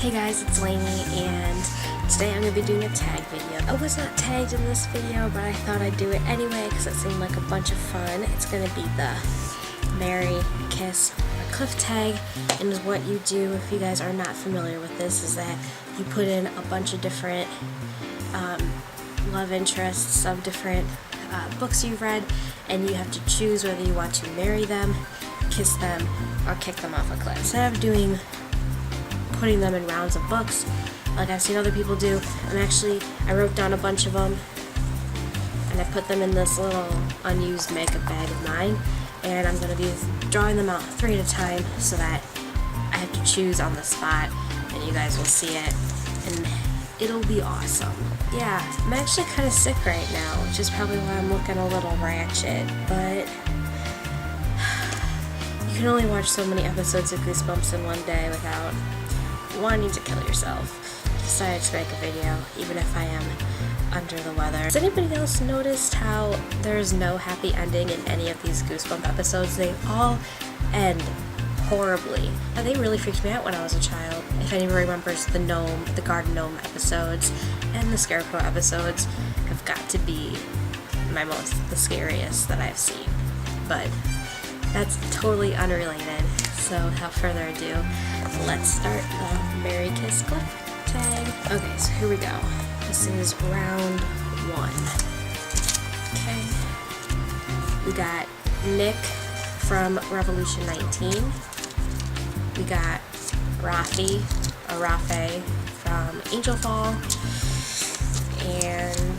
Hey guys, it's Lainey, and today I'm going to be doing a tag video. I was not tagged in this video, but I thought I'd do it anyway because it seemed like a bunch of fun. It's going to be the marry, kiss, or cliff tag, and what you do if you guys are not familiar with this is that you put in a bunch of different love interests of different books you've read, and you have to choose whether you want to marry them, kiss them, or kick them off a cliff. Instead of putting them in rounds of books like I've seen other people do, I wrote down a bunch of them and I put them in this little unused makeup bag of mine, and I'm going to be drawing them out 3 at a time so that I have to choose on the spot and you guys will see it and it'll be awesome. Yeah, I'm actually kind of sick right now, which is probably why I'm looking a little ratchet, but you can only watch so many episodes of Goosebumps in one day without wanting to kill yourself. I decided to make a video, even if I am under the weather. Has anybody else noticed how there's no happy ending in any of these Goosebump episodes? They all end horribly. And they really freaked me out when I was a child. If anybody remembers the garden gnome episodes and the scarecrow episodes have got to be the scariest that I've seen. But that's totally unrelated. So without further ado, let's start the marry, kiss, cliff tag. Okay, so here we go. This is round 1. Okay. We got Nick from Revolution 19. We got Rafe from Angel Fall. And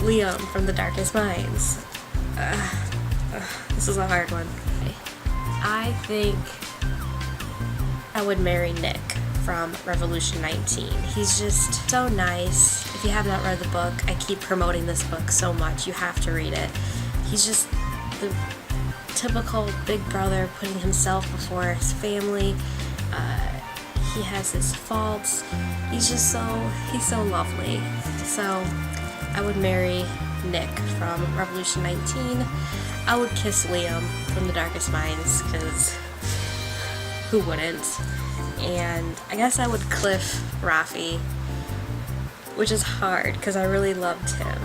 Liam from The Darkest Minds. This is a hard one. I think I would marry Nick from Revolution 19. He's just so nice. If you have not read the book, I keep promoting this book so much. You have to read it. He's just the typical big brother putting himself before his family. He has his faults. He's so lovely. So I would marry Nick from Revolution 19. I would kiss Liam from The Darkest Minds, because who wouldn't? And I guess I would cliff Rafi, which is hard because I really loved him.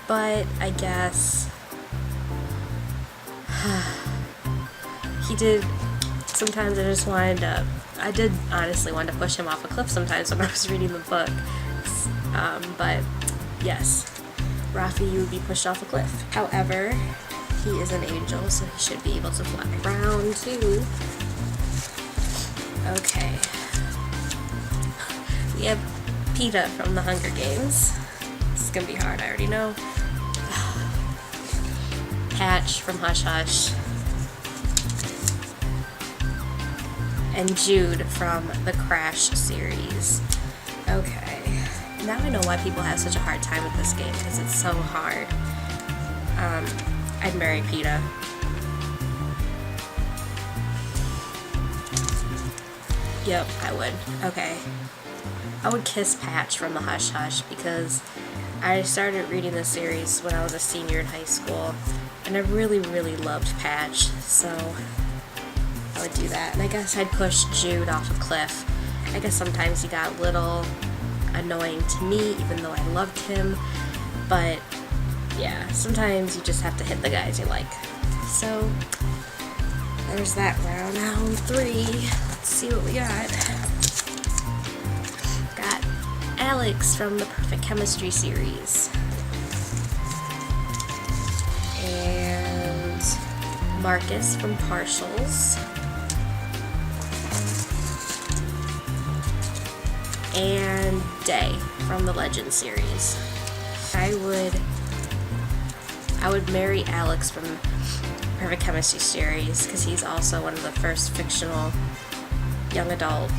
But I guess he did. Sometimes I did honestly want to push him off a cliff sometimes when I was reading the book. But yes, Rafi, you would be pushed off a cliff. However, he is an angel, so he should be able to fly. Round 2. Okay. We have Peeta from The Hunger Games. This is gonna be hard, I already know. Patch from Hush Hush. And Jude from the Crash series. Okay. Now I know why people have such a hard time with this game, because it's so hard. I'd marry Peeta. Yep, I would. Okay. I would kiss Patch from the Hush Hush, because I started reading this series when I was a senior in high school, and I really, really loved Patch, so I would do that. And I guess I'd push Jude off a cliff. I guess sometimes he got a little annoying to me, even though I loved him, but yeah, sometimes you just have to hit the guys you like. So there's that round 3. Let's see what we got. Got Alex from the Perfect Chemistry series. And Marcus from Partials. And Day from the Legend series. I would marry Alex from Perfect Chemistry series, because he's also one of the first fictional young adult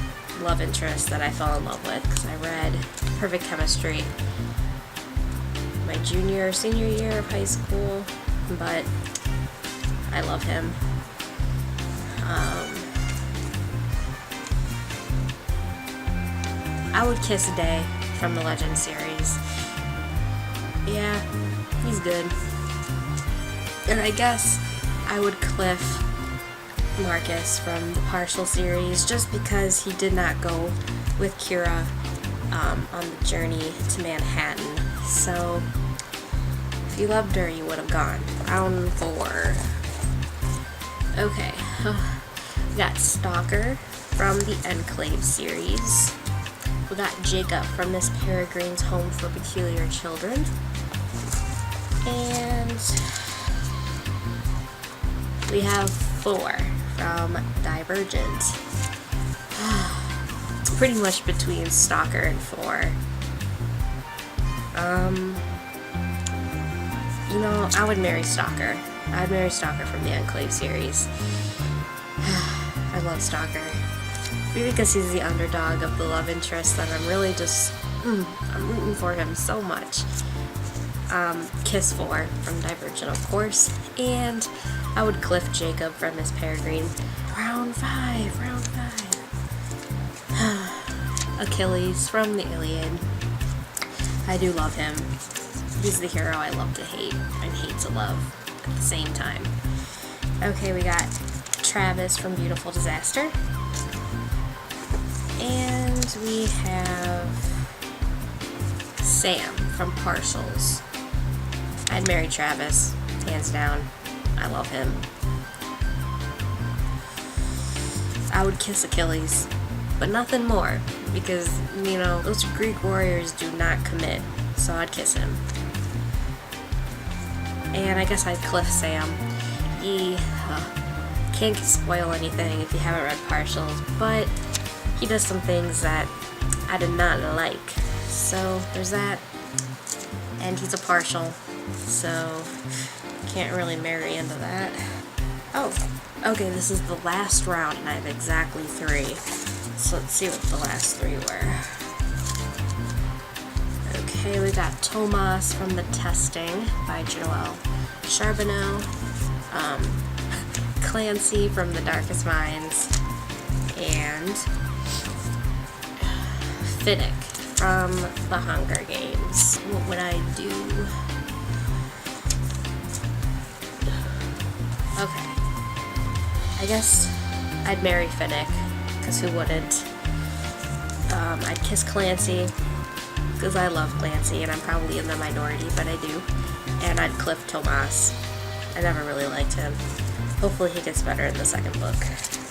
love interests that I fell in love with, because I read Perfect Chemistry my junior or senior year of high school, but I love him. I would kiss Day from the Legend series. Yeah, he's good. And I guess I would cliff Marcus from the Partial series, just because he did not go with Kira on the journey to Manhattan. So if you loved her, you would have gone. Round 4. Okay, we got Stalker from the Enclave series. We got Jacob from Miss Peregrine's Home for Peculiar Children. And we have 4 from Divergent. Pretty much between Stalker and 4. You know, I would marry Stalker. I'd marry Stalker from the Enclave series. I love Stalker. Maybe because he's the underdog of the love interest, and I'm really just, I'm rooting for him so much. Kiss 4 from Divergent, of course. And I would cliff Jacob from Miss Peregrine. Round 5. Achilles from the Iliad. I do love him. He's the hero I love to hate and hate to love at the same time. Okay, we got Travis from Beautiful Disaster. And we have Sam from Partials. I'd marry Travis, hands down. I love him. I would kiss Achilles, but nothing more, because, you know, those Greek warriors do not commit, so I'd kiss him. And I guess I'd cliff Sam. He can't spoil anything if you haven't read Partials, but he does some things that I did not like. So there's that. And he's a partial, so can't really marry into that. Oh, okay, this is the last round and I have exactly 3. So let's see what the last 3 were. Okay, we got Tomas from The Testing by Joelle Charbonneau, Clancy from The Darkest Minds, and Finnick from The Hunger Games. What would I do? Okay. I guess I'd marry Finnick, because who wouldn't? I'd kiss Clancy, because I love Clancy, and I'm probably in the minority, but I do. And I'd cliff Tomas. I never really liked him. Hopefully he gets better in the second book.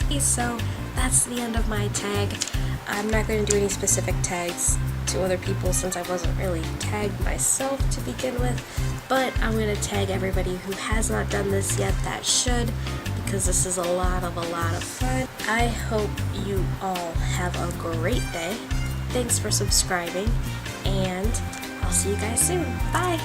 Okay, so that's the end of my tag. I'm not going to do any specific tags to other people since I wasn't really tagged myself to begin with, but I'm going to tag everybody who has not done this yet that should, because this is a lot of fun. I hope you all have a great day. Thanks for subscribing, and I'll see you guys soon. Bye!